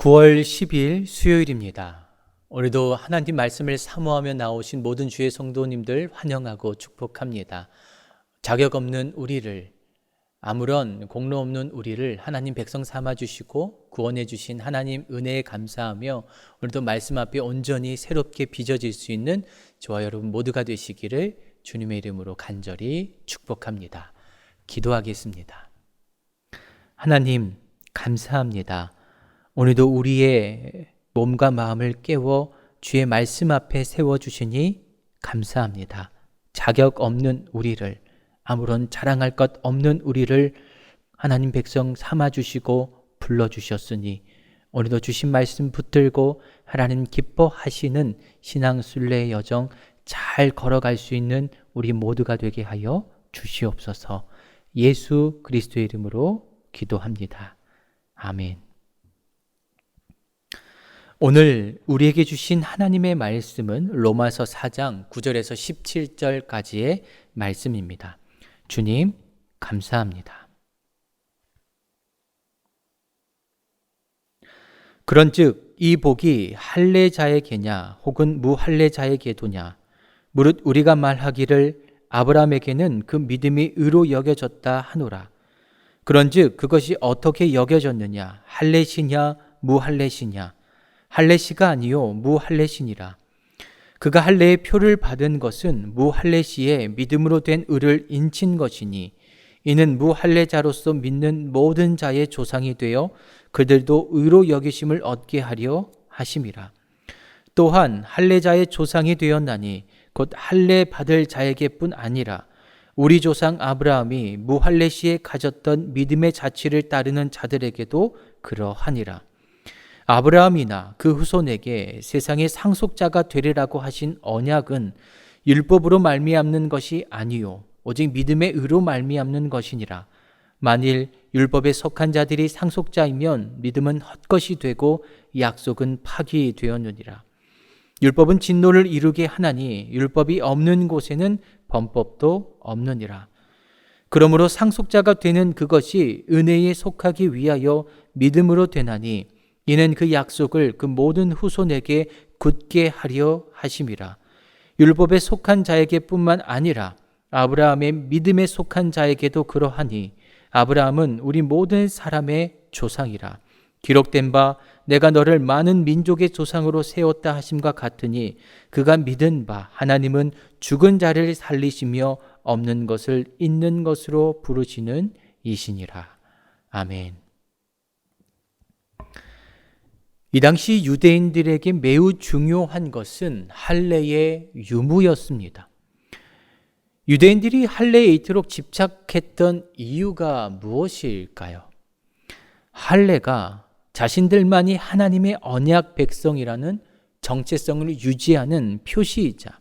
9월 10일 수요일입니다. 오늘도 하나님 말씀을 사모하며 나오신 모든 주의 성도님들 환영하고 축복합니다. 자격 없는 우리를, 아무런 공로 없는 우리를 하나님 백성 삼아주시고 구원해 주신 하나님 은혜에 감사하며 오늘도 말씀 앞에 온전히 새롭게 빚어질 수 있는 저와 여러분 모두가 되시기를 주님의 이름으로 간절히 축복합니다. 기도하겠습니다. 하나님 감사합니다. 오늘도 우리의 몸과 마음을 깨워 주의 말씀 앞에 세워주시니 감사합니다. 자격 없는 우리를, 아무런 자랑할 것 없는 우리를 하나님 백성 삼아주시고 불러주셨으니 오늘도 주신 말씀 붙들고 하나님 기뻐하시는 신앙순례의 여정 잘 걸어갈 수 있는 우리 모두가 되게 하여 주시옵소서. 예수 그리스도의 이름으로 기도합니다. 아멘. 오늘 우리에게 주신 하나님의 말씀은 로마서 4장 9절에서 17절까지의 말씀입니다. 주님, 감사합니다. 그런즉 이 복이 할례자의 계냐 혹은 무할례자의 계도냐 무릇 우리가 말하기를 아브라함에게는 그 믿음이 의로 여겨졌다 하노라. 그런즉 그것이 어떻게 여겨졌느냐 할례시냐 무할례시냐 할례시가 아니요 무할례시니라. 그가 할례의 표를 받은 것은 무할례시의 믿음으로 된 의를 인친 것이니 이는 무할례자로서 믿는 모든 자의 조상이 되어 그들도 의로 여기심을 얻게 하려 하심이라. 또한 할례자의 조상이 되었나니 곧 할례 받을 자에게뿐 아니라 우리 조상 아브라함이 무할례시에 가졌던 믿음의 자취를 따르는 자들에게도 그러하니라. 아브라함이나 그 후손에게 세상의 상속자가 되리라고 하신 언약은 율법으로 말미암는 것이 아니요 오직 믿음의 의로 말미암는 것이니라. 만일 율법에 속한 자들이 상속자이면 믿음은 헛것이 되고 약속은 파기되었느니라. 율법은 진노를 이루게 하나니 율법이 없는 곳에는 범법도 없느니라. 그러므로 상속자가 되는 그것이 은혜에 속하기 위하여 믿음으로 되나니 이는 그 약속을 그 모든 후손에게 굳게 하려 하심이라. 율법에 속한 자에게뿐만 아니라 아브라함의 믿음에 속한 자에게도 그러하니 아브라함은 우리 모든 사람의 조상이라. 기록된 바 내가 너를 많은 민족의 조상으로 세웠다 하심과 같으니 그가 믿은 바 하나님은 죽은 자를 살리시며 없는 것을 있는 것으로 부르시는 이시니라. 아멘. 이 당시 유대인들에게 매우 중요한 것은 할례의 유무였습니다. 유대인들이 할례에 이토록 집착했던 이유가 무엇일까요? 할례가 자신들만이 하나님의 언약 백성이라는 정체성을 유지하는 표시이자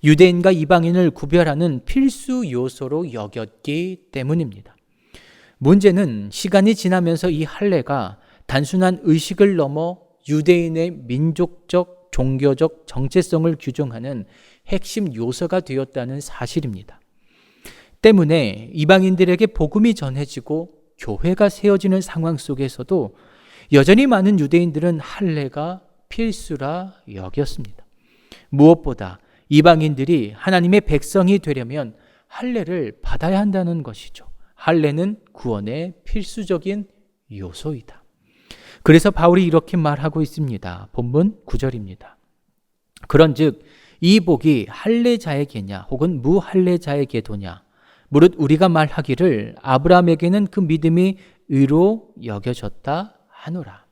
유대인과 이방인을 구별하는 필수 요소로 여겼기 때문입니다. 문제는 시간이 지나면서 이 할례가 단순한 의식을 넘어 유대인의 민족적, 종교적 정체성을 규정하는 핵심 요소가 되었다는 사실입니다. 때문에 이방인들에게 복음이 전해지고 교회가 세워지는 상황 속에서도 여전히 많은 유대인들은 할례가 필수라 여겼습니다. 무엇보다 이방인들이 하나님의 백성이 되려면 할례를 받아야 한다는 것이죠. 할례는 구원의 필수적인 요소이다. 그래서 바울이 이렇게 말하고 있습니다. 본문 9절입니다. 그런즉 이 복이 할례자에게냐 혹은 무할례자에게도냐 무릇 우리가 말하기를 아브라함에게는 그 믿음이 의로 여겨졌다 하노라.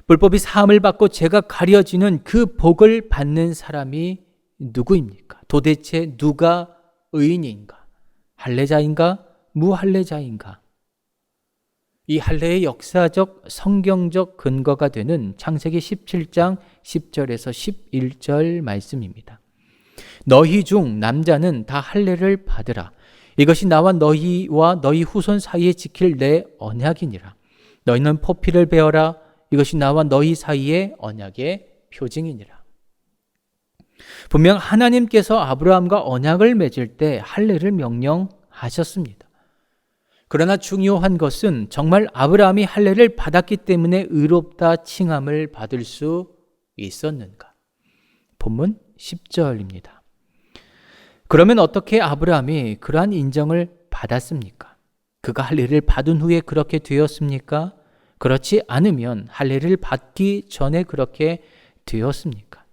불법이 사함을 받고 죄가 가려지는 그 복을 받는 사람이 누구입니까? 도대체 누가 의인인가? 할례자인가? 무할례자인가? 이 할례의 역사적 성경적 근거가 되는 창세기 17장 10절에서 11절 말씀입니다. 너희 중 남자는 다 할례를 받으라. 이것이 나와 너희와 너희 후손 사이에 지킬 내 언약이니라. 너희는 포피를 베어라. 이것이 나와 너희 사이의 언약의 표징이니라. 분명 하나님께서 아브라함과 언약을 맺을 때 할례를 명령하셨습니다. 그러나 중요한 것은 정말 아브라함이 할례를 받았기 때문에 의롭다 칭함을 받을 수 있었는가? 본문 10절입니다. 그러면 어떻게 아브라함이 그러한 인정을 받았습니까? 그가 할례를 받은 후에 그렇게 되었습니까? 그렇지 않으면 할례를 받기 전에 그렇게 되었습니까?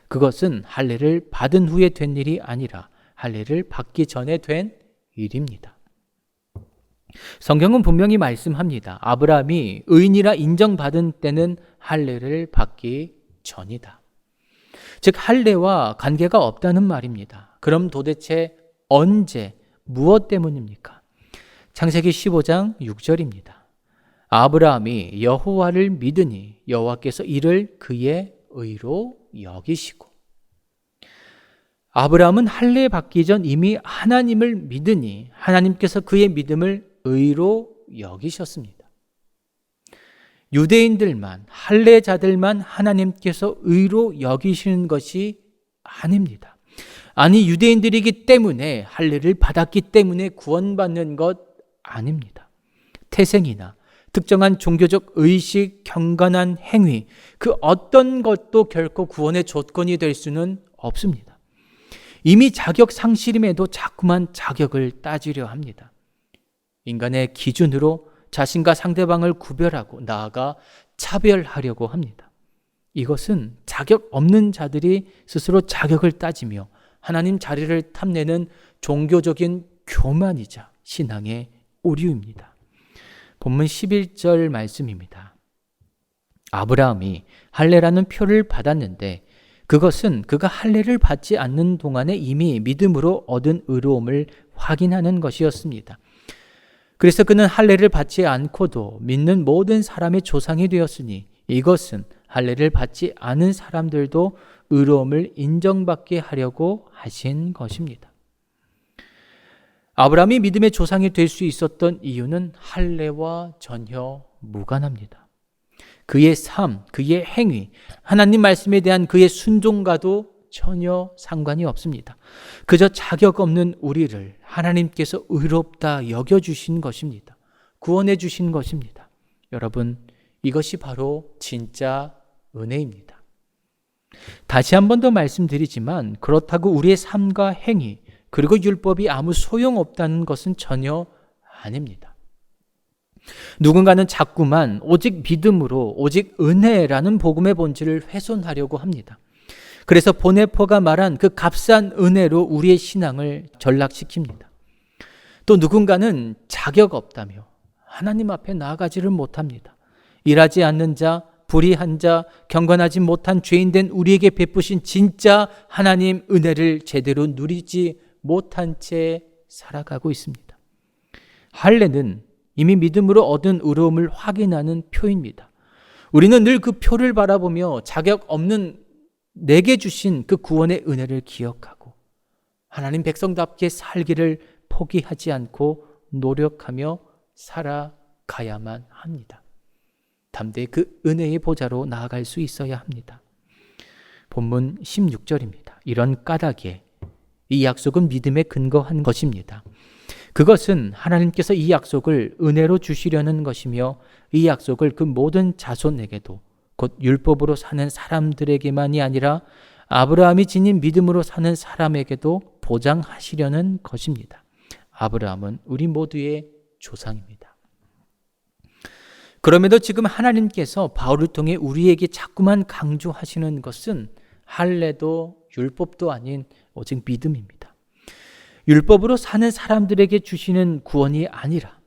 그것은 할례를 받은 후에 된 일이 아니라 할례를 받기 전에 된 일입니다. 성경은 분명히 말씀합니다. 아브라함이 의인이라 인정받은 때는 할례를 받기 전이다. 즉 할례와 관계가 없다는 말입니다. 그럼 도대체 언제 무엇 때문입니까? 창세기 15장 6절입니다. 아브라함이 여호와를 믿으니 여호와께서 이를 그의 의로 여기시고. 아브라함은 할례 받기 전 이미 하나님을 믿으니 하나님께서 그의 믿음을 의로 여기셨습니다. 유대인들만, 할례자들만 하나님께서 의로 여기시는 것이 아닙니다. 아니, 유대인들이기 때문에 할례를 받았기 때문에 구원받는 것 아닙니다. 태생이나 특정한 종교적 의식, 경건한 행위, 그 어떤 것도 결코 구원의 조건이 될 수는 없습니다. 이미 자격 상실임에도 자꾸만 자격을 따지려 합니다. 인간의 기준으로 자신과 상대방을 구별하고 나아가 차별하려고 합니다. 이것은 자격 없는 자들이 스스로 자격을 따지며 하나님 자리를 탐내는 종교적인 교만이자 신앙의 오류입니다. 본문 11절 말씀입니다. 아브라함이 할례라는 표를 받았는데 그것은 그가 할례를 받지 않는 동안에 이미 믿음으로 얻은 의로움을 확인하는 것이었습니다. 그래서 그는 할례를 받지 않고도 믿는 모든 사람의 조상이 되었으니 이것은 할례를 받지 않은 사람들도 의로움을 인정받게 하려고 하신 것입니다. 아브라함이 믿음의 조상이 될 수 있었던 이유는 할례와 전혀 무관합니다. 그의 삶, 그의 행위, 하나님 말씀에 대한 그의 순종과도 전혀 상관이 없습니다. 그저 자격 없는 우리를 하나님께서 의롭다 여겨주신 것입니다. 구원해 주신 것입니다. 여러분, 이것이 바로 진짜 은혜입니다. 다시 한 번 더 말씀드리지만 그렇다고 우리의 삶과 행위 그리고 율법이 아무 소용없다는 것은 전혀 아닙니다. 누군가는 자꾸만 오직 믿음으로 오직 은혜라는 복음의 본질을 훼손하려고 합니다. 그래서 보네포가 말한 그 값싼 은혜로 우리의 신앙을 전락시킵니다. 또 누군가는 자격 없다며 하나님 앞에 나아가지를 못합니다. 일하지 않는 자, 불의한 자, 경건하지 못한 죄인된 우리에게 베푸신 진짜 하나님 은혜를 제대로 누리지 못한 채 살아가고 있습니다. 할례는 이미 믿음으로 얻은 의로움을 확인하는 표입니다. 우리는 늘 그 표를 바라보며 자격 없는 내게 주신 그 구원의 은혜를 기억하고 하나님 백성답게 살기를 포기하지 않고 노력하며 살아가야만 합니다. 담대히 그 은혜의 보좌로 나아갈 수 있어야 합니다. 본문 16절입니다. 이런 까닭에 이 약속은 믿음에 근거한 것입니다. 그것은 하나님께서 이 약속을 은혜로 주시려는 것이며 이 약속을 그 모든 자손에게도 곧 율법으로 사는 사람들에게만이 아니라 아브라함이 지닌 믿음으로 사는 사람에게도 보장하시려는 것입니다. 아브라함은 우리 모두의 조상입니다. 그럼에도 지금 하나님께서 바울을 통해 우리에게 자꾸만 강조하시는 것은 할례도 율법도 아닌 오직 믿음입니다. 율법으로 사는 사람들에게 주시는 구원이 아니라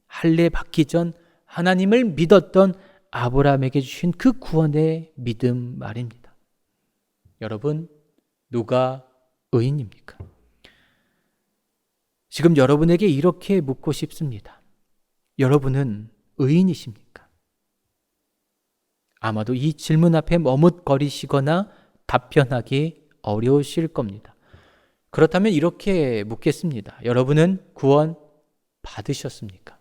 할례 받기 전 하나님을 믿었던 아브라함에게 주신 그 구원의 믿음 말입니다. 여러분, 누가 의인입니까? 지금 여러분에게 이렇게 묻고 싶습니다. 여러분은 의인이십니까? 아마도 이 질문 앞에 머뭇거리시거나 답변하기 어려우실 겁니다. 그렇다면 이렇게 묻겠습니다. 여러분은 구원 받으셨습니까?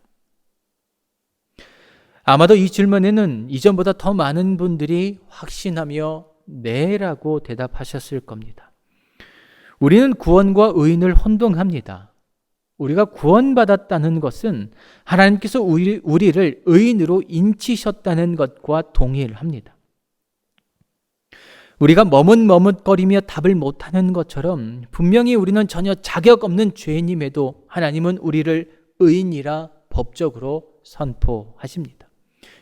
아마도 이 질문에는 이전보다 더 많은 분들이 확신하며 네라고 대답하셨을 겁니다. 우리는 구원과 의인을 혼동합니다. 우리가 구원받았다는 것은 하나님께서 우리를 의인으로 인치셨다는 것과 동일합니다. 우리가 머뭇머뭇거리며 답을 못하는 것처럼 분명히 우리는 전혀 자격 없는 죄인임에도 하나님은 우리를 의인이라 법적으로 선포하십니다.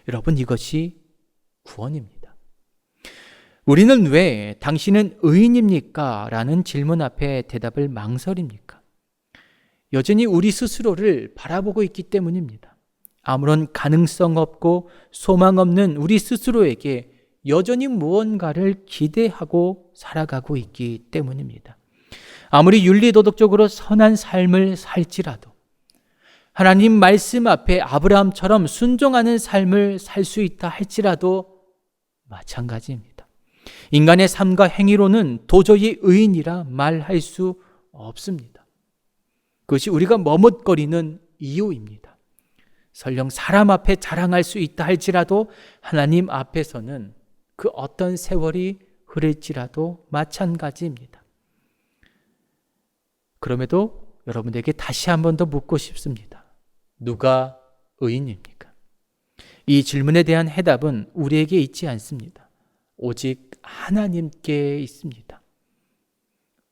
여러분, 이것이 구원입니다. 우리는 왜 당신은 의인입니까? 라는 질문 앞에 대답을 망설입니까? 여전히 우리 스스로를 바라보고 있기 때문입니다. 아무런 가능성 없고 소망 없는 우리 스스로에게 여전히 무언가를 기대하고 살아가고 있기 때문입니다. 아무리 윤리도덕적으로 선한 삶을 살지라도, 하나님 말씀 앞에 아브라함처럼 순종하는 삶을 살 수 있다 할지라도 마찬가지입니다. 인간의 삶과 행위로는 도저히 의인이라 말할 수 없습니다. 그것이 우리가 머뭇거리는 이유입니다. 설령 사람 앞에 자랑할 수 있다 할지라도 하나님 앞에서는 그 어떤 세월이 흐를지라도 마찬가지입니다. 그럼에도 여러분에게 다시 한 번 더 묻고 싶습니다. 누가 의인입니까? 이 질문에 대한 해답은 우리에게 있지 않습니다. 오직 하나님께 있습니다.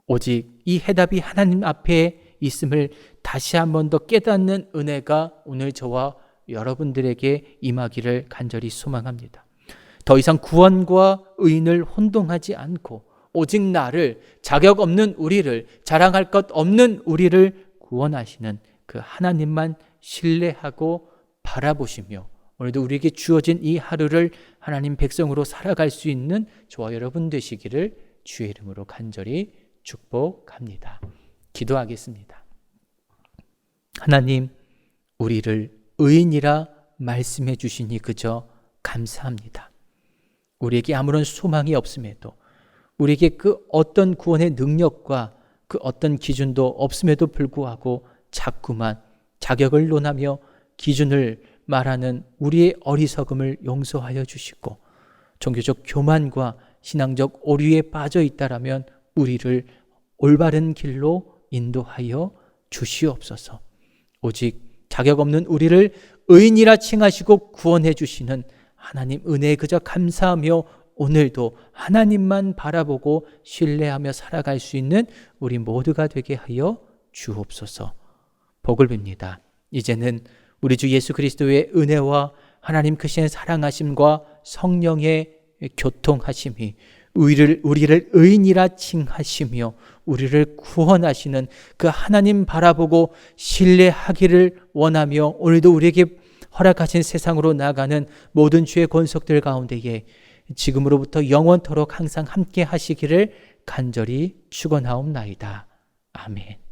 오직 이 해답이 하나님 앞에 있음을 다시 한 번 더 깨닫는 은혜가 오늘 저와 여러분들에게 임하기를 간절히 소망합니다. 더 이상 구원과 의인을 혼동하지 않고 오직 나를, 자격 없는 우리를, 자랑할 것 없는 우리를 구원하시는 그 하나님만 신뢰하고 바라보시며 오늘도 우리에게 주어진 이 하루를 하나님 백성으로 살아갈 수 있는 저와 여러분 되시기를 주의 이름으로 간절히 축복합니다. 기도하겠습니다. 하나님, 우리를 의인이라 말씀해 주시니 그저 감사합니다. 우리에게 아무런 소망이 없음에도, 우리에게 그 어떤 구원의 능력과 그 어떤 기준도 없음에도 불구하고 자꾸만 자격을 논하며 기준을 말하는 우리의 어리석음을 용서하여 주시고, 종교적 교만과 신앙적 오류에 빠져 있다라면 우리를 올바른 길로 인도하여 주시옵소서. 오직 자격 없는 우리를 의인이라 칭하시고 구원해 주시는 하나님 은혜에 그저 감사하며 오늘도 하나님만 바라보고 신뢰하며 살아갈 수 있는 우리 모두가 되게 하여 주옵소서. 복을 빕니다. 이제는 우리 주 예수 그리스도의 은혜와 하나님 크신 사랑하심과 성령의 교통하심이 우리를 의인이라 칭하시며 우리를 구원하시는 그 하나님 바라보고 신뢰하기를 원하며 오늘도 우리에게 허락하신 세상으로 나가는 모든 주의 권속들 가운데에 지금으로부터 영원토록 항상 함께 하시기를 간절히 축원하옵나이다. 아멘.